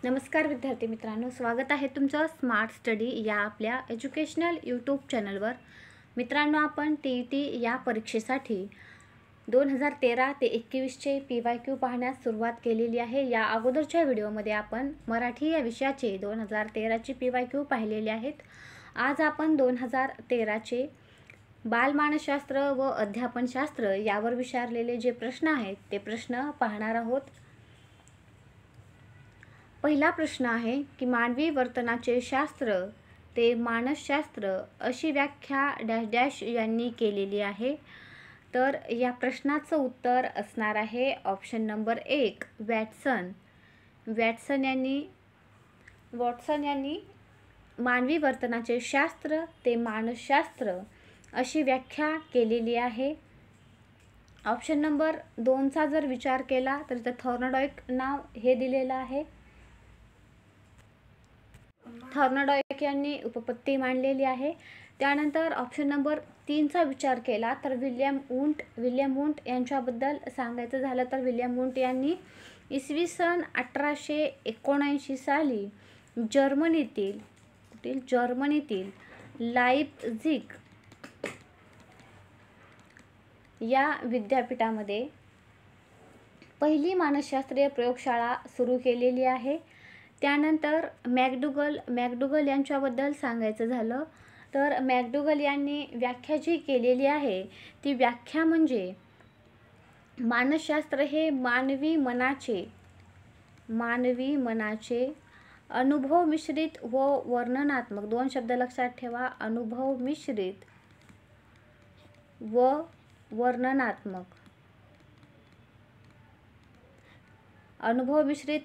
नमस्कार विद्यार्थी मित्रांनो, स्वागत आहे तुमचं स्मार्ट स्टडी या आपल्या एज्युकेशनल यूट्यूब चॅनलवर। मित्रांनो, आपण TET या परीक्षेसाठी 2013 ते 21चे PYQ पाहण्यास सुरुवात केलेली आहे। या अगोदरच्या व्हिडिओमध्ये आपण मराठी या विषयाचे 2013ची PYQ पाहिलेले आहेत। आज आपण 2013चे बालमानसशास्त्र व अध्यापनशास्त्र यावर विचारलेले जे प्रश्न आहेत ते प्रश्न पाहणार आहोत। पहिला प्रश्न आहे की मानवी वर्तनाचे शास्त्र ते मानसशास्त्र अशी व्याख्या डॅश डॅश यांनी केलेली आहे। तर या प्रश्नाचं उत्तर असणार आहे ऑप्शन नंबर 1 वॅटसन यांनी मानवी वर्तनाचे शास्त्र ते मानसशास्त्र अशी व्याख्या केलेली आहे। ऑप्शन नंबर 2चा जर विचार केला तर इथे थॉर्नडाईक नाव हे दिलेलं आहे। थॉर्नडाईक यांनी उपपत्ती मांडलेली आहे। त्यानंतर ऑप्शन नंबर 3चा विचार केला तर विल्यम वुंट यांच्याबद्दल सांगायचं झालं तर विल्यम वुंट यांनी इसवी सन 1879 साली जर्मनीतील लाइप्झिग या विद्यापीठामध्ये पहिली मानसशास्त्रीय प्रयोगशाळा सुरू केलेली आहे। त्यानंतर मॅकडुगल यांच्याबद्दल सांगायचं झालं तर मॅकडुगल यांनी व्याख्या जी केलेली आहे ती व्याख्या म्हणजे मानसशास्त्र हे मानवी मनाचे अनुभव मिश्रित व वर्णनात्मक, दोन शब्द लक्षात ठेवा, अनुभव मिश्रित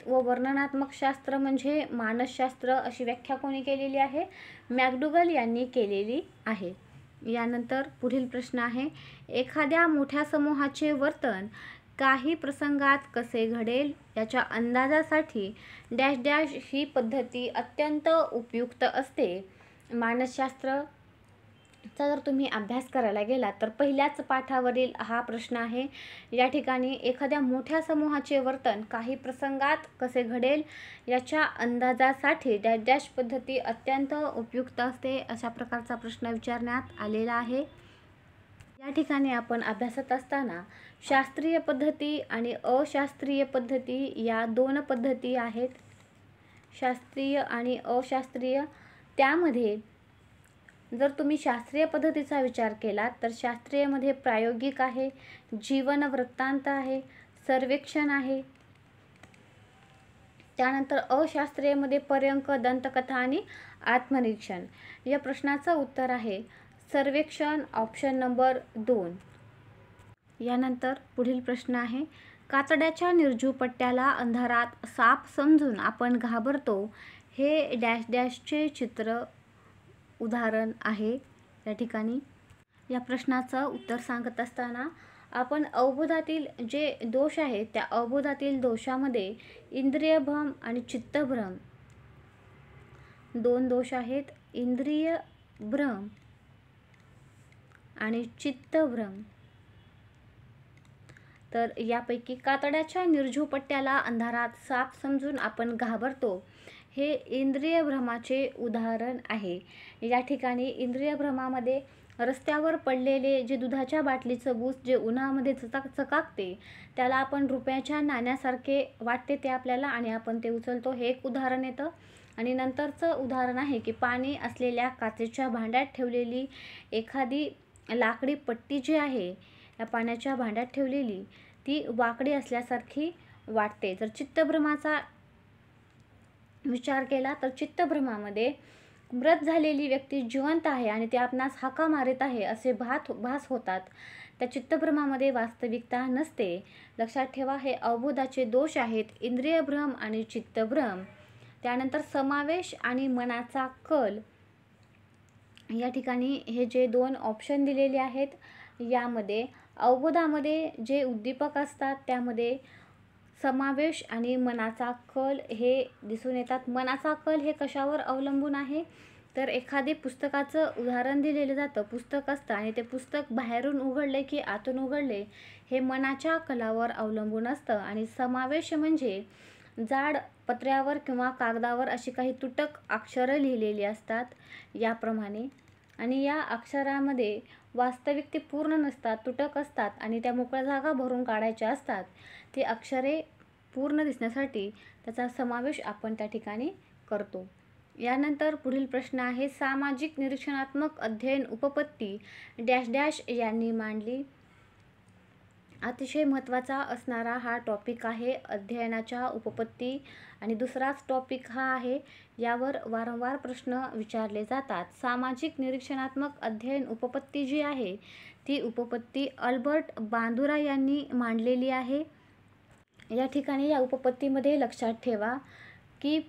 व वर्णनात्मक शास्त्र म्हणजे मानसशास्त्र अशी व्याख्या कोणी केलेली आहे? मॅकडुगल यांनी केलेली आहे। यानंतर पुढील प्रश्न आहे, एखाद्या मोठ्या समूहाचे वर्तन काही प्रसंगात कसे घडेल याच्या अंदाजासाठी डॅश डॅश ही पद्धती अत्यंत उपयुक्त असते। मानसशास्त्र चा जर तुम्ही अभ्यास करायला गेला तर पहिल्याच पाठावरील हा प्रश्न आहे। या ठिकाणी एखाद्या मोठ्या समूहाचे वर्तन काही प्रसंगात कसे घडेल याच्या अंदाजासाठी डॅश डॅश पद्धती अत्यंत उपयुक्त असते, अशा प्रकारचा प्रश्न विचारण्यात आलेला आहे। या ठिकाणी आपण अभ्यासत असताना शास्त्रीय पद्धती आणि अशास्त्रीय पद्धती या दोन पद्धती आहेत, शास्त्रीय आणि अशास्त्रीय। त्यामध्ये जर तुम्ही शास्त्रीय पद्धतीचा विचार केला तर शास्त्रीयमध्ये प्रायोगिक आहे, जीवन वृत्तांत आहे, सर्वेक्षण आहे। त्यानंतर अशास्त्रीयमध्ये पर्यंक, दंतकथा आणि आत्मनिरीक्षण। या प्रश्नाचं उत्तर आहे सर्वेक्षण, ऑप्शन नंबर 2। यानंतर पुढील प्रश्न आहे, कातड्याच्या निर्जीव पट्ट्याला अंधारात साप समजून आपण घाबरतो हे डॅश डॅशचे चित्र उदाहरण आहे। या ठिकाणी या प्रश्नाचं उत्तर सांगत असताना आपण अवबोधातील जे दोष आहेत त्या अवबोधातील दोषामध्ये इंद्रियभ्रम आणि चित्तभ्रम दोन दोष आहेत, इंद्रियभ्रम आणि चित्तभ्रम। तर यापैकी कातड्याच्या निर्जीव पट्ट्याला अंधारात साप समजून आपण घाबरतो हे इंद्रियभ्रमाचे उदाहरण आहे। या ठिकाणी इंद्रियभ्रमामध्ये रस्त्यावर पडलेले जे दुधाच्या बाटलीचं बूस जे उन्हामध्ये चकाकते त्याला आपण रुपयाच्या नाण्यासारखे वाटते ते आपल्याला आणि आपण ते उचलतो, हे एक उदाहरण येतं। आणि नंतरचं उदाहरण आहे की पाणी असलेल्या काचेच्या भांड्यात ठेवलेली एखादी लाकडी पट्टी जी आहे या पाण्याच्या भांड्यात ठेवलेली ती वाकडी असल्यासारखी वाटते। जर चित्तभ्रमाचा विचार केला तर चित्तभ्रमामध्ये मृत झालेली व्यक्ती जिवंत आहे आणि ते आपणास हाका मारित आहे असे भास होतात, त्या चित्तभ्रमामध्ये वास्तविकता नसते। लक्षात ठेवा, हे अवबोधाचे दोष आहेत, इंद्रियभ्रम आणि चित्तभ्रम। त्यानंतर समावेश आणि मनाचा कल, या ठिकाणी हे जे दोन ऑप्शन दिलेले आहेत यामध्ये अवबोधामध्ये जे उद्दीपक असतात त्यामध्ये समावेश आणि मनाचा कल हे दिसून येतात। मनाचा कल हे कशावर अवलंबून आहे तर एखादे पुस्तकाचं उदाहरण दिलेलं जातं, पुस्तक असतं आणि ते पुस्तक बाहेरून उघडले की आतून उघडले हे मनाच्या कलावर अवलंबून असतं। आणि समावेश म्हणजे जाड पत्र्यावर किंवा कागदावर अशी काही तुटक अक्षरं लिहिलेली असतात याप्रमाणे, आणि या अक्षरामध्ये वास्तविक ते पूर्ण नसतात, तुटक असतात आणि त्या मोकळ्या जागा भरून काढायच्या असतात. ते अक्षरे पूर्ण दिसण्यासाठी त्याचा समावेश आपण त्या ठिकाणी करतो. यानंतर पुढील प्रश्न आहे, सामाजिक निरीक्षणात्मक अध्ययन उपपत्ती डॅश डॅश यांनी मांडली. अतिशय महत्त्वाचा असणारा हा टॉपिक आहे अध्ययनाच्या उपपत्ती, आणि दुसराच टॉपिक हा आहे यावर वारंवार प्रश्न विचारले जातात. सामाजिक निरीक्षणात्मक अध्ययन उपपत्ती जी आहे ती उपपत्ती अल्बर्ट बांदुरा यांनी मांडलेली आहे. या ठिकाणी या उपपत्तीमध्ये लक्षात ठेवा की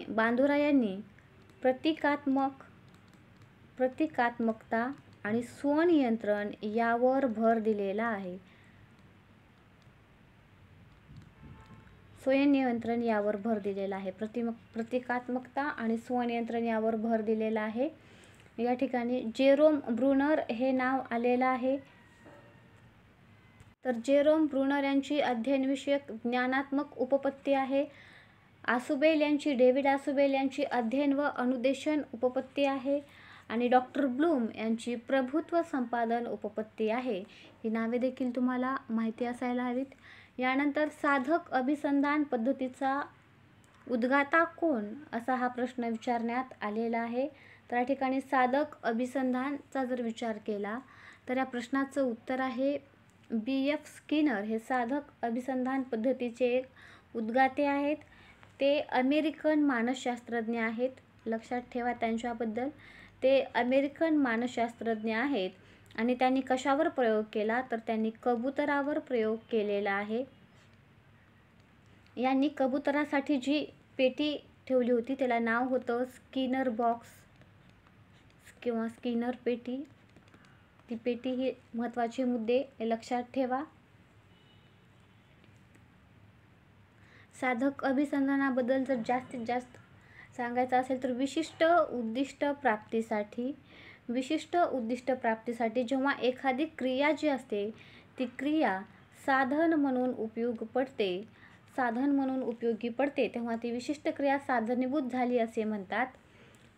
बांदुरा यांनी प्रतिकात्मकता आणि स्वनियंत्रण यावर भर दिलेला आहे. स्वनियंत्रण यावर भर दिलेला आहे. प्रतिकात्मकता आणि स्वनियंत्रण यावर भर दिलेला आहे. या ठिकाणी जेरोम ब्रुनर हे नाव आलेलं आहे. तर जेरोम ब्रुनर यांची अध्ययनविषयक ज्ञानात्मक उपपत्ती आहे. डेव्हिड आसुबेल यांची अध्ययन व अनुदेशन उपपत्ती आहे, आणि डॉक्टर ब्लूम यांची प्रभुत्व संपादन उपपत्ती आहे. ही नावे देखील तुम्हाला माहिती असायला हवीत. यानंतर साधक अभिसंधान पद्धतीचा उद्गाता कोण, असा हा प्रश्न विचारण्यात आलेला आहे. तर या ठिकाणी साधक अभिसंधानचा जर विचार केला तर या प्रश्नाचं उत्तर आहे B.F. स्किनर. हे साधक अभिसंधान पद्धतीचे एक उद्गाते आहेत. ते अमेरिकन मानसशास्त्रज्ञ आहेत. लक्षात ठेवा त्यांच्याबद्दल. ते अमेरिकन मानसशास्त्रज्ञ आहेत, आणि त्यांनी कशावर प्रयोग केला तर त्यांनी कबुतरावर प्रयोग केलेला आहे. यांनी कबुतरासाठी जी पेटी ठेवली होती त्याला नाव होतं स्किनर बॉक्स किंवा स्किनर पेटी. ती पेटी ही महत्त्वाचे मुद्दे लक्षात ठेवा. साधक अभिसंधानाबद्दल जर जास्तीत जास्त सांगायचं असेल तर विशिष्ट उद्दिष्ट प्राप्तीसाठी जेव्हा एखादी क्रिया जी असते ती क्रिया साधन म्हणून उपयोगी पडते तेव्हा ती विशिष्ट क्रिया साधनीभूत झाली असे म्हणतात.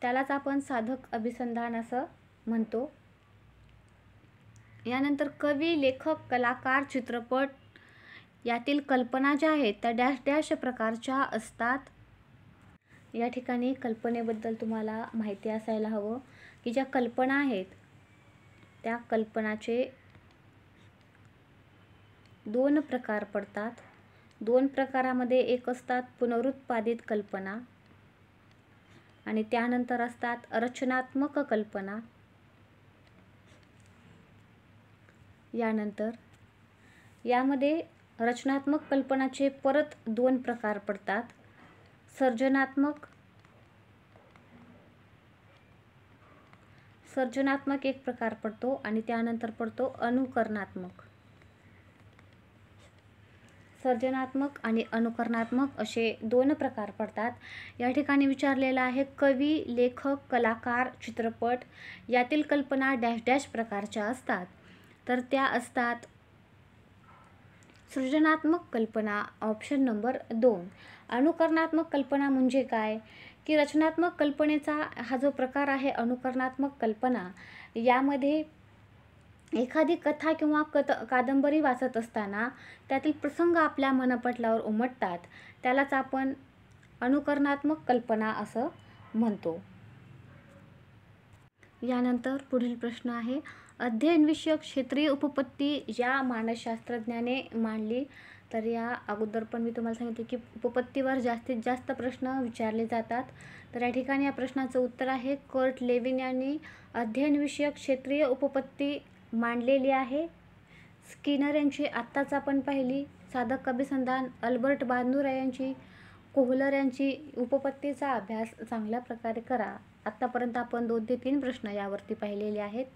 त्यालाच आपण साधक अभिसंधान असं म्हणतो. यानंतर कवी, लेखक, कलाकार, चित्रपट यातील कल्पना ज्या आहेत त्या डॅश डॅश प्रकारच्या असतात. या ठिकाणी कल्पनेबद्दल तुम्हाला माहिती असायला हवं की ज्या कल्पना आहेत त्या कल्पनाचे 2 प्रकार पडतात. 2 प्रकारामध्ये एक असतात पुनरुत्पादित कल्पना, आणि त्यानंतर असतात रचनात्मक कल्पना. यानंतर यामध्ये रचनात्मक कल्पनाचे परत 2 प्रकार पडतात. सर्जनात्मक एक प्रकार पडतो, आणि त्यानंतर पडतो अनुकरणात्मक. सर्जनात्मक आणि अनुकरणात्मक असे 2 प्रकार पडतात. या ठिकाणी विचारलेला आहे कवी, लेखक, कलाकार, चित्रपट यातील कल्पना डॅश डॅश प्रकारच्या असतात. तर त्या असतात सृजनात्मक कल्पना, ऑप्शन नंबर 2. अनुकरणात्मक कल्पना म्हणजे काय की रचनात्मक कल्पनेचा हा जो प्रकार आहे अनुकरणात्मक कल्पना, यामध्ये एखादी कथा किंवा कादंबरी वाचत असताना त्यातील प्रसंग आपल्या मनपटलावर उमटतात. त्यालाच आपण अनुकरणात्मक कल्पना असं म्हणतो. यानंतर पुढील प्रश्न आहे अध्ययनविषयक क्षेत्रीय उपपत्ती या मानसशास्त्रज्ञाने मांडली. तर या अगोदर पण मी तुम्हाला सांगितले की उपपत्तीवर जास्तीत जास्त प्रश्न विचारले जातात. तर या ठिकाणी या प्रश्नाचं उत्तर आहे कर्ट लेविन यांनी अध्ययनविषयक क्षेत्रीय उपपत्ती मांडलेली आहे. स्किनर यांची आत्ताच आपण पाहिली. साधक अभिसंधान अल्बर्ट बांदुरा यांची, कोहलर यांची उपपत्तीचा अभ्यास चांगल्या प्रकारे करा. आत्तापर्यंत आपण 2 ते 3 प्रश्न यावरती पाहिलेले आहेत.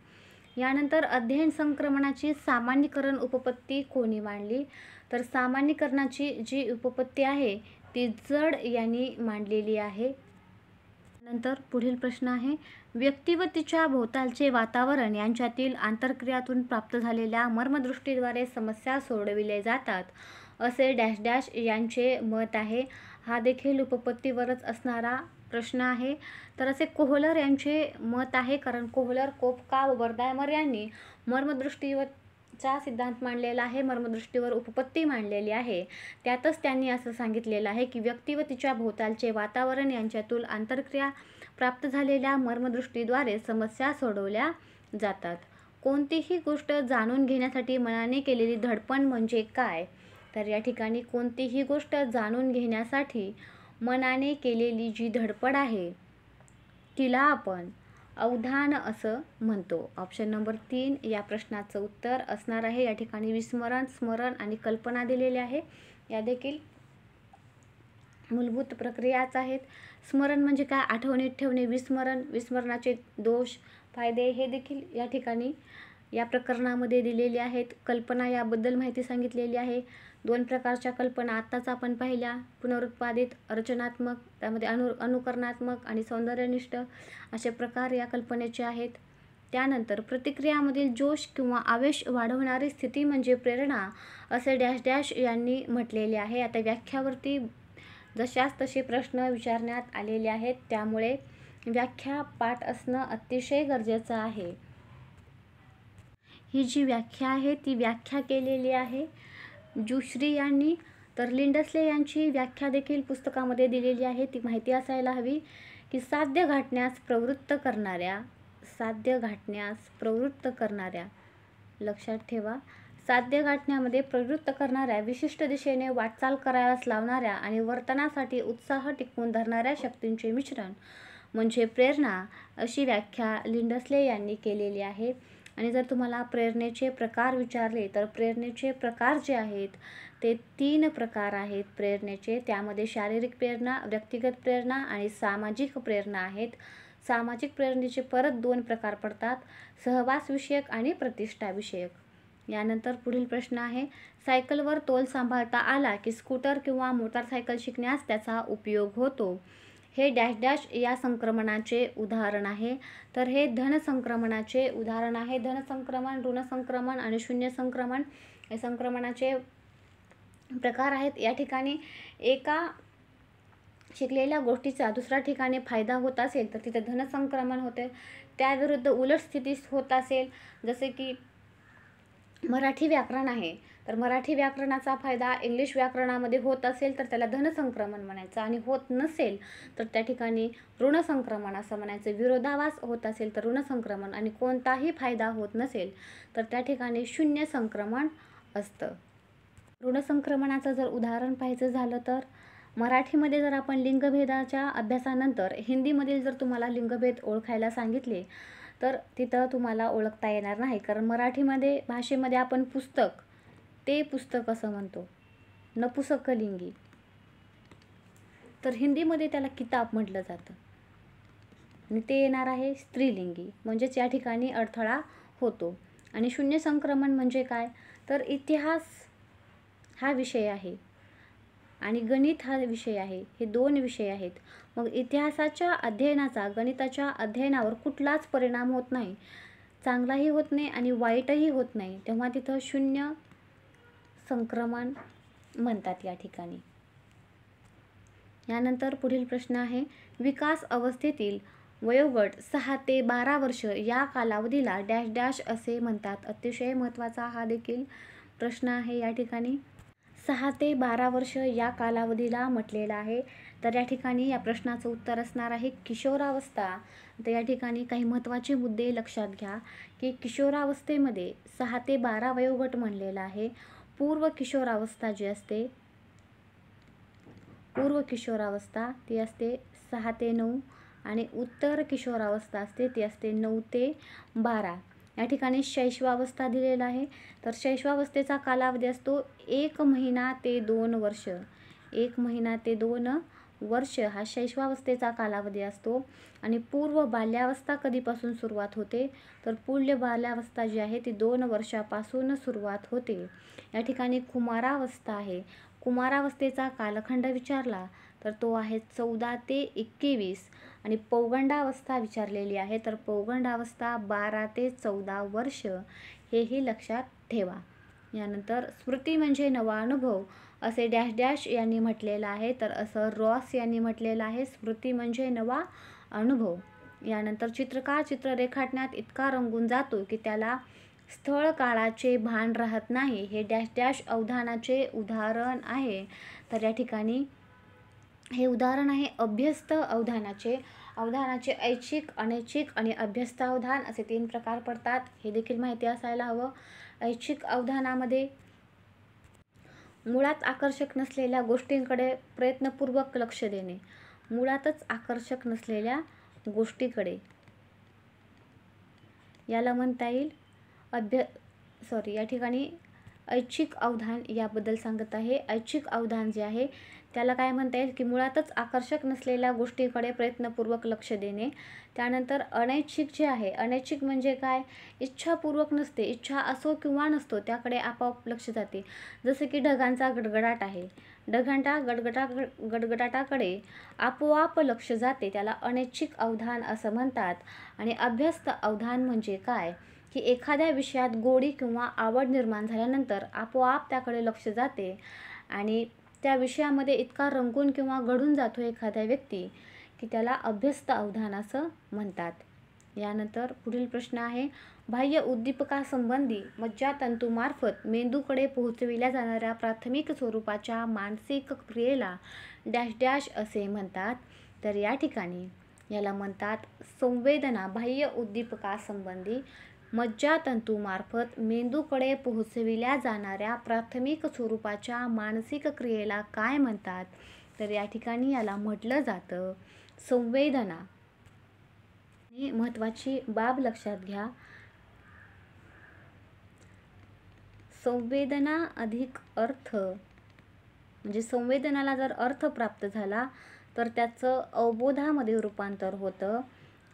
यानंतर अध्ययन संक्रमणाची सामान्यीकरण उपपत्ती कोणी मांडली. तर सामान्यीकरणाची जी उपपत्ती आहे ती जड यांनी मांडलेली आहे. नंतर पुढील प्रश्न आहे व्यक्ती व तिच्या भोवतालचे वातावरण यांच्यातील आंतरक्रियातून प्राप्त झालेल्या मर्मदृष्टीद्वारे समस्या सोडविल्या जातात असे डॅश डॅश यांचे मत आहे. हा देखील उपपत्तीवरच असणारा प्रश्न आहे. तर असे कोहलर यांचे मत आहे, कारण कोहलर, कोपका व बर्दायमर यांनी मर्मदृष्टीचा सिद्धांत मांडलेला आहे, मर्मदृष्टीवर उपपत्ती मांडलेली आहे. त्यातच त्यांनी असं सांगितलेलं आहे की व्यक्ती व तिच्या भोवतालचे वातावरण यांच्यातून आंतरक्रिया प्राप्त झालेल्या मर्मदृष्टीद्वारे समस्या सोडवल्या जातात. कोणतीही गोष्ट जाणून घेण्यासाठी मनाने केलेली धडपड म्हणजे काय? तर या ठिकाणी कोणतीही गोष्ट जाणून घेण्यासाठी मनाने केलेली जी धडपड आहे तिला आपण अवधान असं म्हणतो. ऑप्शन नंबर 3 या प्रश्नाचं उत्तर असणार आहे. या ठिकाणी विस्मरण, स्मरण आणि कल्पना दिलेली आहे. या देखील मूलभूत प्रक्रियाच आहेत. स्मरण म्हणजे काय? आठवणीत ठेवणे. विस्मरण, विस्मरणाचे दोष, फायदे हे देखील या ठिकाणी या प्रकरणामध्ये दिलेले आहेत. कल्पना याबद्दल माहिती सांगितलेली आहे. 2 प्रकारच्या कल्पना आत्ताच आपण पाहिल्या, पुनरुत्पादित, रचनात्मक, त्यामध्ये अनुकरणात्मक आणि सौंदर्यनिष्ठ असे प्रकार या कल्पनेचे आहेत. त्यानंतर प्रतिक्रियामधील जोश किंवा आवेश वाढवणारी स्थिती म्हणजे प्रेरणा असे डॅश डॅश यांनी म्हटलेले आहे. आता व्याख्यावरती जशास तसे प्रश्न विचारण्यात आलेले आहेत, त्यामुळे व्याख्या पाठ असणं अतिशय गरजेचं आहे. ही जी व्याख्या आहे ती व्याख्या केलेली आहे जुश्री यांनी. तर लिंडस्ले यांची व्याख्या देखील पुस्तकामध्ये दिलेली आहे, ती माहिती असायला हवी की साध्य गाठण्यास प्रवृत्त करणाऱ्या, लक्षात ठेवा, साध्य गाठण्यामध्ये प्रवृत्त करणाऱ्या, विशिष्ट दिशेने वाटचाल कराव्यास लावणाऱ्या आणि वर्तनासाठी उत्साह टिकवून धरणाऱ्या शक्तींचे मिश्रण म्हणजे प्रेरणा, अशी व्याख्या लिंडस्ले यांनी केलेली आहे. आणि जर तुम्हाला प्रेरणेचे प्रकार विचारले तर प्रेरणेचे प्रकार जे आहेत ते 3 प्रकार आहेत प्रेरणेचे. त्यामध्ये शारीरिक प्रेरणा, व्यक्तिगत प्रेरणा आणि सामाजिक प्रेरणा आहेत. सामाजिक प्रेरणेचे परत 2 प्रकार पडतात, सहवासविषयक आणि प्रतिष्ठाविषयक. यानंतर पुढील प्रश्न आहे, सायकलवर तोल सांभाळता आला की स्कूटर किंवा मोटारसायकल शिकण्यास त्याचा उपयोग होतो. हे डॅश डॅश या संक्रमणाचे उदाहरण आहे. तर हे धन संक्रमणाचे उदाहरण आहे. धन संक्रमण, ऋण संक्रमण आणि शून्य संक्रमण हे संक्रमणाचे प्रकार आहेत. या ठिकाणी एका शिकलेल्या गोष्टीचा दुसऱ्या ठिकाणी फायदा होत असेल तर तिथे धन संक्रमण होते. त्याविरुद्ध उलट स्थिती होत असेल, जसे की मराठी व्याकरण आहे, तर मराठी व्याकरणाचा फायदा इंग्लिश व्याकरणामध्ये होत असेल तर त्याला धनसंक्रमण म्हणायचं, आणि होत नसेल तर त्या ठिकाणी ऋणसंक्रमण असं म्हणायचं. विरोधाभास होत असेल तर ऋणसंक्रमण, आणि कोणताही फायदा होत नसेल तर त्या ठिकाणी शून्य संक्रमण असतं. ऋणसंक्रमणाचं जर उदाहरण पाहायचं झालं तर मराठीमध्ये जर आपण लिंगभेदाच्या अभ्यासानंतर हिंदीमधील जर तुम्हाला लिंगभेद ओळखायला सांगितले तर तिथं तुम्हाला ओळखता येणार नाही, कारण मराठीमध्ये भाषेमध्ये आपण पुस्तक, ते पुस्तक असं म्हणतो, नपुसकलिंगी. तर हिंदीमध्ये त्याला किताब म्हटलं जातं आणि ते येणार आहे स्त्रीलिंगी, म्हणजेच या ठिकाणी अडथळा होतो. आणि शून्य संक्रमण म्हणजे काय? तर इतिहास हा विषय आहे आणि गणित हा विषय आहे, हे 2 विषय आहेत. मग इतिहासाच्या अध्ययनाचा गणिताच्या अध्ययनावर कुठलाच परिणाम होत नाही, चांगलाही होत नाही आणि वाईटही होत नाही, तेव्हा तिथं शून्य संक्रमण म्हणतात या ठिकाणी. यानंतर पुढील प्रश्न आहे, विकास अवस्थेतील वयोगट 6 ते 12 वर्ष या कालावधीला डॅश डॅश असे म्हणतात. अतिशय महत्त्वाचा हा देखील प्रश्न आहे. या ठिकाणी 6 ते 12 वर्ष या कालावधीला म्हटलेलं आहे. तर या ठिकाणी या प्रश्नाचं उत्तर असणार आहे किशोरावस्था. तर या ठिकाणी काही महत्त्वाचे मुद्दे लक्षात घ्या की किशोरावस्थेमध्ये 6 ते 12 वयोगट म्हणलेला आहे. पूर्व किशोरावस्था जी असते, पूर्व किशोरावस्था ती असते 6 ते 9 आणि उत्तर किशोरावस्था असते ती असते 9 ते 12. या ठिकाणी शैशवावस्था दिलेला आहे. तर शैशवावस्थेचा कालावधी असतो 1 महिना ते 2 वर्ष. 1 महिना ते 2 वर्ष हा शैशवावस्थेचा कालावधी असतो. आणि पूर्व बाल्यावस्था कधीपासून सुरुवात होते? तर पूर्व बाल्यावस्था जी आहे ती 2 वर्षापासून सुरुवात होते. या ठिकाणी कुमारावस्था आहे. कुमारावस्थेचा कालखंड विचारला तर तो आहे 14 ते 21. आणि पौगंडावस्था विचारलेली आहे तर पौगंडावस्था 12 ते 14 वर्ष, हेही लक्षात ठेवा. यानंतर स्मृती म्हणजे नवा अनुभव असे डॅश डॅश यांनी म्हटलेलं आहे, तर असं रॉस यांनी म्हटलेलं आहे. स्मृती म्हणजे नवा अनुभव. यानंतर चित्रकार चित्र रेखाटण्यात इतका रंगून जातो की त्याला स्थळ काळाचे भान राहत नाही. हे डॅश डॅश अवधानाचे उदाहरण आहे. तर या ठिकाणी हे उदाहरण आहे अभ्यस्त अवधानाचे. अवधानाचे ऐच्छिक, अनैच्छिक आणि अभ्यस्त अवधान असे 3 प्रकार पडतात. हे देखील माहिती असायला हवं. ऐच्छिक अवधानामध्ये मुळात आकर्षक नसलेल्या गोष्टींकडे प्रयत्नपूर्वक लक्ष देणे. मुळातच आकर्षक नसलेल्या गोष्टीकडे याला म्हणता येईल या ठिकाणी ऐच्छिक अवधान याबद्दल सांगत आहे. ऐच्छिक अवधान जे आहे त्याला काय म्हणता येईल की मुळातच आकर्षक नसलेल्या गोष्टीकडे प्रयत्नपूर्वक लक्ष देणे. त्यानंतर अनैच्छिक जे आहे, अनैच्छिक म्हणजे काय, इच्छापूर्वक नसते, इच्छा असो किंवा नसतो त्याकडे आपोआप लक्ष जाते. जसं की ढगांचा गडगडाट आहे, ढगांच्या गडगडाटाकडे आपोआप लक्ष जाते, त्याला अनैच्छिक अवधान असं म्हणतात. आणि अभ्यस्त अवधान म्हणजे काय की एखाद्या विषयात गोडी किंवा आवड निर्माण झाल्यानंतर आपोआप त्याकडे लक्ष जाते आणि त्या विषयामध्ये इतका रंगून किंवा गढून जातो एखाद्या व्यक्ती की त्याला अभ्यस्त अवधान असं म्हणतात. यानंतर पुढील प्रश्न आहे बाह्य उद्दीपकासंबंधी मज्जातंतूमार्फत मेंदूकडे पोहोचविल्या जाणाऱ्या प्राथमिक स्वरूपाच्या मानसिक क्रियेला डॅश डॅश असे म्हणतात. तर या ठिकाणी याला म्हणतात संवेदना. बाह्य उद्दीपकासंबंधी मज्जातंतूमार्फत मेंदूकडे पोहोचविल्या जाणाऱ्या प्राथमिक स्वरूपाच्या मानसिक क्रियेला काय म्हणतात, तर या ठिकाणी याला म्हटलं जातं संवेदना. ही महत्त्वाची बाब लक्षात घ्या. संवेदना अधिक अर्थ म्हणजे संवेदनाला जर अर्थ प्राप्त झाला तर त्याचं अवबोधामध्ये रूपांतर होतं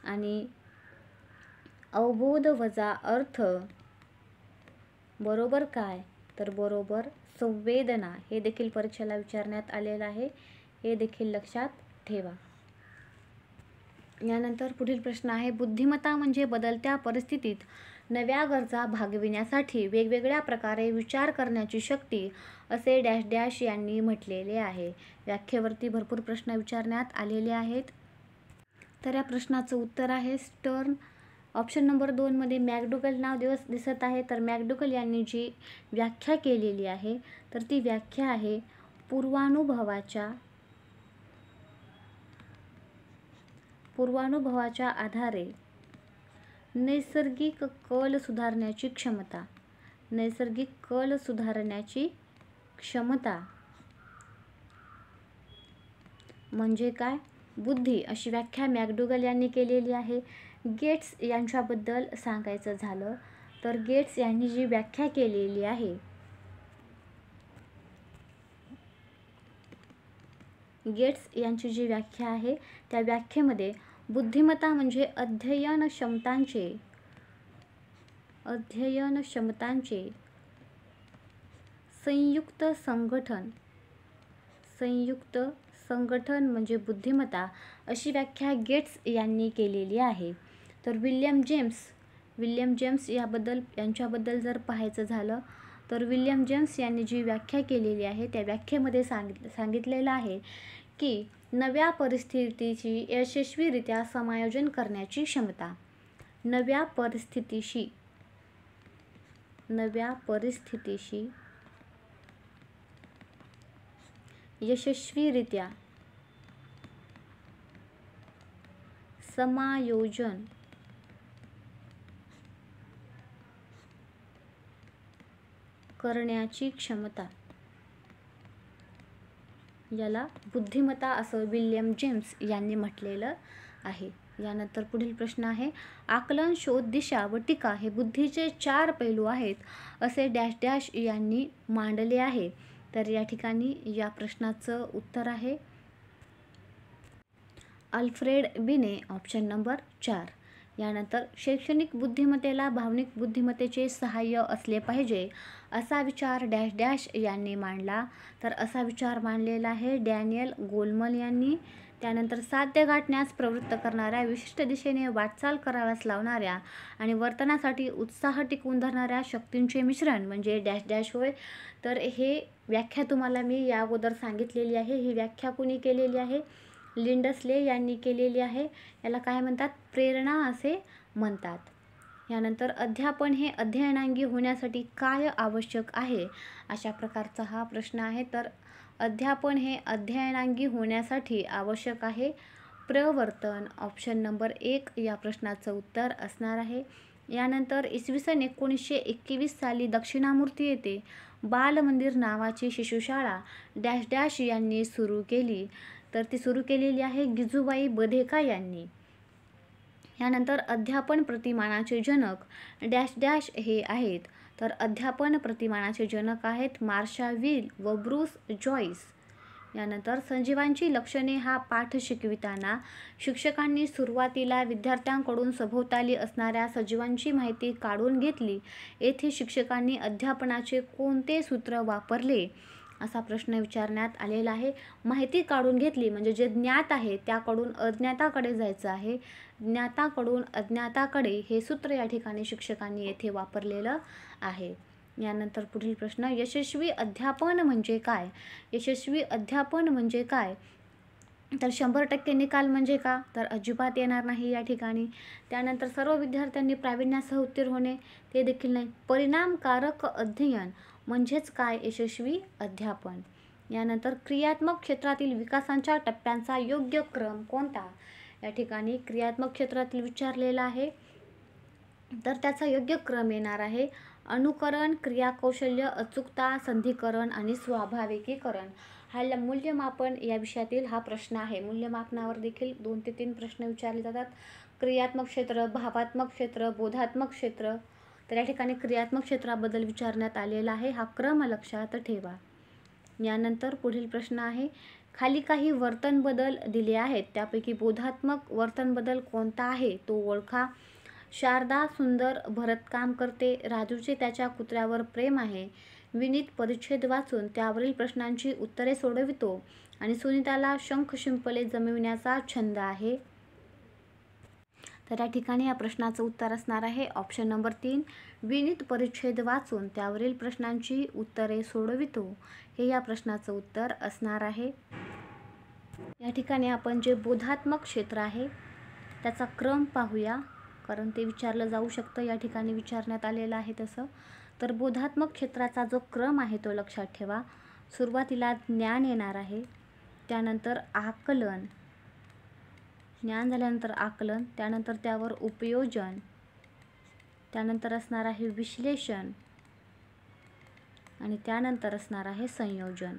आणि अवबोध वजा अर्थ बरोबर काय, तर बरोबर संवेदना. हे देखील परीक्षेला विचारण्यात आलेलं आहे, हे देखील लक्षात ठेवा. यानंतर पुढील प्रश्न आहे बुद्धिमत्ता म्हणजे बदलत्या परिस्थितीत नव्या गरजा भागविण्यासाठी वेगवेगळ्या प्रकारे विचार करण्याची शक्ती असे डॅश डॅश यांनी म्हटलेले आहे. व्याख्येवरती भरपूर प्रश्न विचारण्यात आलेले आहेत. तर या प्रश्नाचं उत्तर आहे स्टर्न. ऑप्शन नंबर 2 मध्ये मॅकडुगल नाव दिसत आहे. तर मॅकडुगल यांनी जी व्याख्या केलेली आहे तर ती व्याख्या आहे पूर्वानुभवाच्या आधारे नैसर्गिक कल सुधारण्याची क्षमता. नैसर्गिक कल सुधारण्याची क्षमता म्हणजे काय, बुद्धी, अशी व्याख्या मॅकडुगल यांनी केलेली आहे. गेट्स यांच्याबद्दल सांगायचं झालं तर गेट्स यांनी जी व्याख्या केलेली आहे, गेट्स यांची जी व्याख्या आहे त्या व्याख्येमध्ये बुद्धिमत्ता म्हणजे अध्ययन क्षमतांचे संयुक्त संघटन म्हणजे बुद्धिमत्ता, अशी व्याख्या गेट्स यांनी केलेली आहे. तर विल्यम जेम्स यांच्याबद्दल जर पाहायचं झालं तर विल्यम जेम्स यांनी जी व्याख्या केलेली आहे त्या व्याख्येमध्ये सांगितलेलं आहे की नव्या परिस्थितीची यशस्वीरित्या समायोजन करण्याची क्षमता. नव्या परिस्थितीशी यशस्वीरित्या समायोजन करण्याची क्षमता, याला बुद्धिमत्ता असं विल्यम जेम्स यांनी म्हटलेलं आहे. यानंतर पुढील प्रश्न आहे आकलन, शोध, दिशा व टीका हे बुद्धीचे 4 पैलू आहेत असे डॅश डॅश यांनी मांडले आहे. तर या ठिकाणी या प्रश्नाचं उत्तर आहे अल्फ्रेड बिने, ऑप्शन नंबर 4. यानंतर शैक्षणिक बुद्धिमत्तेला भावनिक बुद्धिमत्तेचे सहाय्य असले पाहिजे असा विचार डॅश डॅश यांनी मांडला. तर असा विचार मांडलेला आहे डॅनियल गोलमन यांनी. त्यानंतर साध्य गाठण्यास प्रवृत्त करणाऱ्या, विशिष्ट दिशेने वाटचाल कराव्यास लावणाऱ्या आणि वर्तनासाठी उत्साह टिकवून धरणाऱ्या शक्तींचे मिश्रण म्हणजे डॅश डॅश होय. तर हे व्याख्या तुम्हाला मी या अगोदर सांगितलेली आहे. ही व्याख्या कुणी केलेली आहे? लिंडसले यांनी केलेली आहे. याला काय म्हणतात? प्रेरणा असे म्हणतात. यानंतर अध्यापन हे अध्ययनांगी होण्यासाठी काय आवश्यक आहे? अशा प्रकारचा हा प्रश्न आहे. तर अध्यापन हे अध्ययनांगी होण्यासाठी आवश्यक आहे प्रवर्तन. ऑप्शन नंबर 1 या प्रश्नाचं उत्तर असणार आहे. यानंतर इसवी सन 1921 साली दक्षिणामूर्ती येथे बालमंदिर नावाची शिशुशाळा डॅश डॅश यांनी सुरू केली. तर ती सुरू केलेली आहे गिजूबाई बधेका यांनी. यानंतर अध्यापन प्रतिमानाचे जनक डॅश डॅश हे आहेत. तर अध्यापन प्रतिमानाचे जनक आहेत मार्शा विल व ब्रूस जॉईस. यानंतर संजीवांची लक्षणे हा पाठ शिकविताना शिक्षकांनी सुरुवातीला विद्यार्थ्यांकडून सभोवताली असणाऱ्या सजीवांची माहिती काढून घेतली. येथे शिक्षकांनी अध्यापनाचे कोणते सूत्र वापरले? असा प्रश्न विचारण्यात आलेला आहे. माहिती काढून घेतली म्हणजे जे ज्ञात आहे त्याकडून अज्ञाताकडे जायचं आहे. ज्ञाताकडून अज्ञाताकडे हे सूत्र या ठिकाणी शिक्षकांनी येथे वापरलेलं आहे. यानंतर पुढील प्रश्न, यशस्वी अध्यापन म्हणजे काय? यशस्वी अध्यापन म्हणजे काय? तर 100% निकाल म्हणजे का? तर अजिबात येणार नाही या ठिकाणी. त्यानंतर सर्व विद्यार्थ्यांनी प्रावीण्यासह उत्तीर्ण होणे, ते देखील नाही. परिणामकारक अध्ययन म्हणजेच काय? यशस्वी अध्यापन. यानंतर क्रियात्मक क्षेत्रातील विकासांच्या टप्प्यांचा योग्य क्रम कोणता? या ठिकाणी क्रियात्मक क्षेत्रातील विचारलेला आहे. तर त्याचा योग्य क्रम येणार आहे अनुकरण, क्रियाकौशल्य, अचूकता, संधिकरण आणि स्वाभाविकीकरण. हा मूल्यमापन या विषयातील हा प्रश्न आहे. मूल्यमापनावर देखील 2 ते 3 प्रश्न विचारले जातात. क्रियात्मक क्षेत्र, भावात्मक क्षेत्र, बोधात्मक क्षेत्र. तर या ठिकाणी क्रियात्मक क्षेत्राबद्दल विचारण्यात आलेला आहे. हा क्रम लक्षात ठेवा. यानंतर पुढील प्रश्न आहे, खाली काही वर्तन बदल दिले आहेत त्यापैकी बोधात्मक वर्तन बदल कोणता आहे तो ओळखा. शारदा सुंदर भरतकाम करते. राजूचे त्याच्या कुत्र्यावर प्रेम आहे. विनीत परिच्छेद वाचून त्यावरील प्रश्नांची उत्तरे सोडवितो आणि सुनीताला शंख शिंपले जमविण्याचा छंद आहे. तर या ठिकाणी या प्रश्नाचं उत्तर असणार आहे ऑप्शन नंबर 3 विनीत परिच्छेद वाचून त्यावरील प्रश्नांची उत्तरे सोडवितो. हे या प्रश्नाचं उत्तर असणार आहे. या ठिकाणी आपण जे बोधात्मक क्षेत्र आहे त्याचा क्रम पाहूया, कारण ते विचारलं जाऊ शकतं. या ठिकाणी विचारण्यात आलेलं आहे तसं. तर बोधात्मक क्षेत्राचा जो क्रम आहे तो लक्षात ठेवा. सुरुवातीला ज्ञान येणार आहे, त्यानंतर आकलन, ज्ञान झाल्यानंतर आकलन, त्यानंतर त्यावर उपयोजन, त्यानंतर असणार आहे विश्लेषण आणि त्यानंतर असणार आहे संयोजन.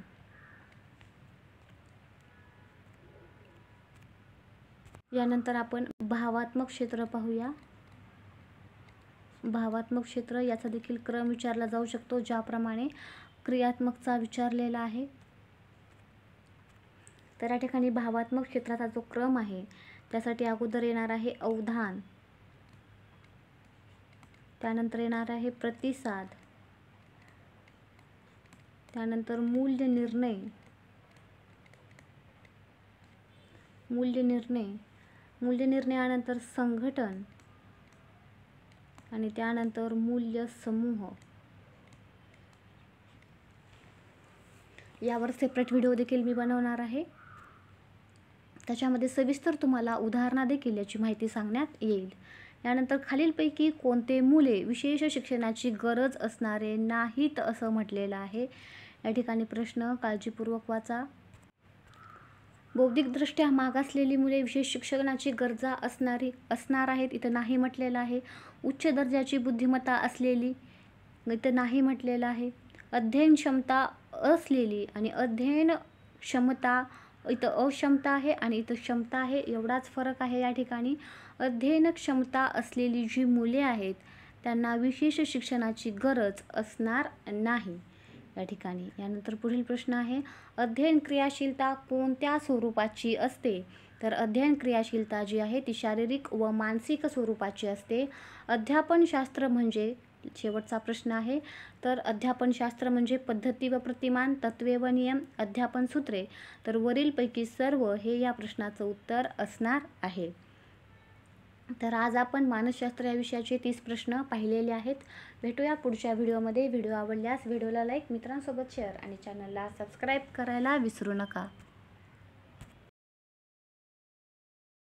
यानंतर आपण भावात्मक क्षेत्र पाहूया. भावात्मक क्षेत्र याचा देखील क्रम विचारला जाऊ शकतो ज्याप्रमाणे क्रियात्मकचा विचारलेला आहे. तर या ठिकाणी भावात्मक क्षेत्राचा जो क्रम आहे त्यासाठी अगोदर येणार आहे अवधान, त्यानंतर येणार आहे प्रतिसाद, त्यानंतर मूल्य निर्णय, मूल्य निर्णयानंतर संघटन आणि त्यानंतर मूल्य समूह. यावर सेपरेट व्हिडिओ देखील मी बनवणार आहे. त्याच्यामध्ये सविस्तर तुम्हाला उदाहरणं देखील याची माहिती सांगण्यात येईल. यानंतर खालीलपैकी कोणते मुले विशेष शिक्षणाची गरज असणारे नाहीत असं म्हटलेलं आहे. या ठिकाणी प्रश्न काळजीपूर्वक वाचा. बौद्धिकदृष्ट्या मागासलेली मुले विशेष शिक्षणाची गरजा असणार आहेत, इथं नाही म्हटलेलं आहे. उच्च दर्जाची बुद्धिमत्ता असलेली, इथं नाही म्हटलेलं आहे. अध्ययन क्षमता असलेली आणि अध्ययन क्षमता, इथं अक्षमता आहे आणि इथं क्षमता आहे, एवढाच फरक आहे या ठिकाणी. अध्ययन क्षमता असलेली जी मुले आहेत त्यांना विशेष शिक्षणाची गरज असणार नाही या ठिकाणी. यानंतर पुढील प्रश्न आहे, अध्ययन क्रियाशीलता कोणत्या स्वरूपाची असते? तर अध्ययन क्रियाशीलता जी आहे ती शारीरिक व मानसिक स्वरूपाची असते. अध्यापनशास्त्र म्हणजे शेवटचा प्रश्न आहे. तर अध्यापनशास्त्र म्हणजे पद्धती व प्रतिमान, तत्त्वे व नियम, अध्यापन सूत्रे. तर वरीलपैकी सर्व हे या प्रश्नाचं उत्तर असणार आहे. तर आज आपण मानसशास्त्र या विषयाचे 30 प्रश्न पाहिलेले आहेत. भेटूया पुढच्या व्हिडिओमध्ये. व्हिडिओ आवडल्यास व्हिडिओला लाईक, मित्रांसोबत शेअर आणि चॅनलला सबस्क्राईब करायला विसरू नका.